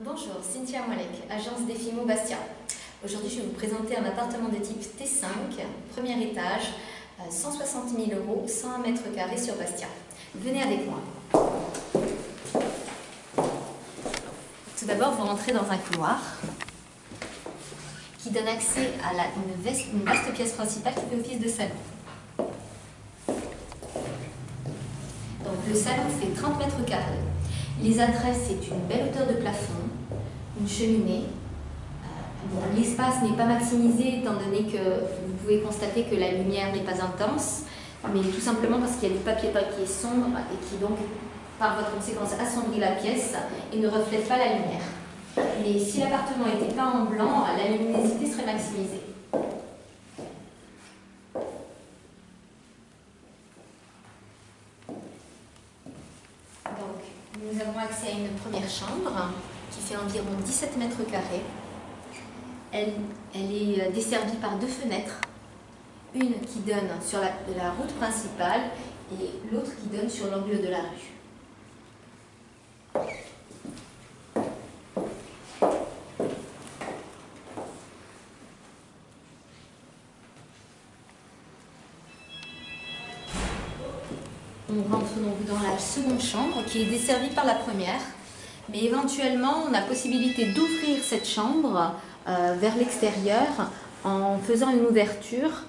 Bonjour, Cynthia Moalek, agence Defimo Bastia. Aujourd'hui, je vais vous présenter un appartement de type T5, premier étage, 160 000 €, 101 mètres carrés sur Bastia. Venez avec moi. Tout d'abord, vous rentrez dans un couloir qui donne accès à une vaste pièce principale qui fait office de salon. Donc, le salon fait 30 mètres carrés. Les adresses, c'est une belle hauteur de plafond, une cheminée. L'espace n'est pas maximisé étant donné que vous pouvez constater que la lumière n'est pas intense, mais tout simplement parce qu'il y a du papier peint qui est sombre et qui donc, par votre conséquence, assombrit la pièce et ne reflète pas la lumière. Mais si l'appartement était peint en blanc, la luminosité serait maximisée. Donc, nous avons accès à une première chambre qui fait environ 17 mètres carrés. Elle est desservie par deux fenêtres, une qui donne sur la route principale et l'autre qui donne sur l'angle de la rue. On rentre donc dans la seconde chambre qui est desservie par la première, mais éventuellement on a possibilité d'ouvrir cette chambre vers l'extérieur en faisant une ouverture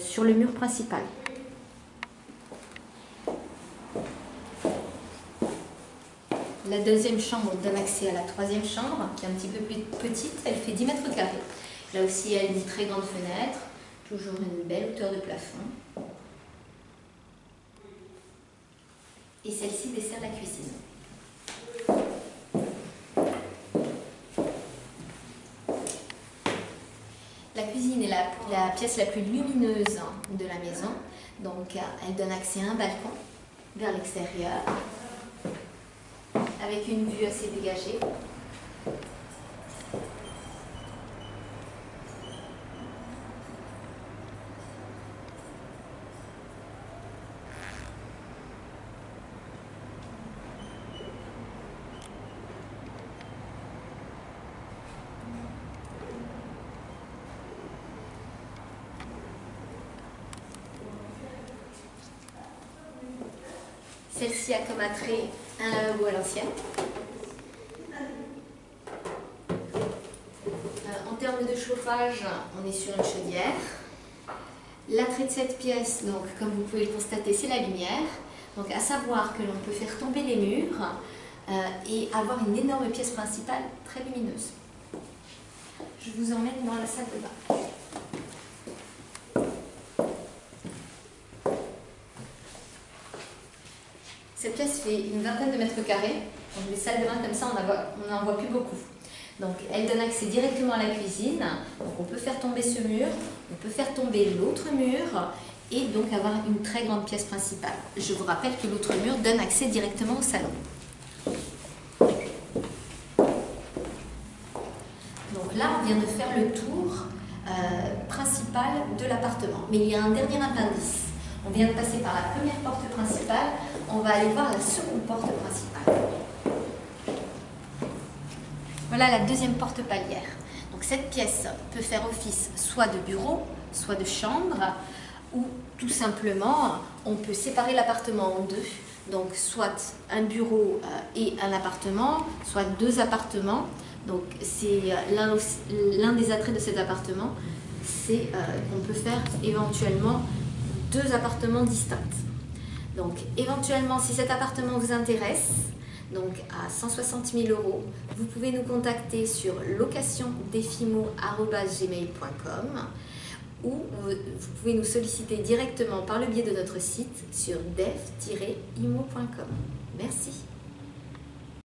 sur le mur principal. La deuxième chambre donne accès à la troisième chambre qui est un petit peu plus petite, elle fait 10 mètres carrés. Là aussi elle a une très grande fenêtre, toujours une belle hauteur de plafond. Et celle-ci dessert la cuisine. La cuisine est la pièce la plus lumineuse de la maison, donc elle donne accès à un balcon vers l'extérieur, avec une vue assez dégagée. Celle-ci a comme attrait un lavabo à l'ancienne. En termes de chauffage, on est sur une chaudière. L'attrait de cette pièce, donc, comme vous pouvez le constater, c'est la lumière. Donc, à savoir que l'on peut faire tomber les murs et avoir une énorme pièce principale très lumineuse. Je vous emmène dans la salle de bain. Cette pièce fait une vingtaine de mètres carrés, donc les salles de bain comme ça on n'en voit plus beaucoup. Donc elle donne accès directement à la cuisine, donc on peut faire tomber ce mur, on peut faire tomber l'autre mur et donc avoir une très grande pièce principale. Je vous rappelle que l'autre mur donne accès directement au salon. Donc là on vient de faire le tour principal de l'appartement, mais il y a un dernier appendice. On vient de passer par la première porte principale, on va aller voir la seconde porte principale. Voilà la deuxième porte palière. Donc cette pièce peut faire office soit de bureau, soit de chambre, ou tout simplement on peut séparer l'appartement en deux. Donc soit un bureau et un appartement, soit deux appartements. Donc c'est l'un des attraits de cet appartement, c'est qu'on peut faire éventuellement deux appartements distincts. Donc éventuellement, si cet appartement vous intéresse, donc à 160 000 €, vous pouvez nous contacter sur locationdefimo@gmail.com ou vous pouvez nous solliciter directement par le biais de notre site sur def-imo.com. Merci.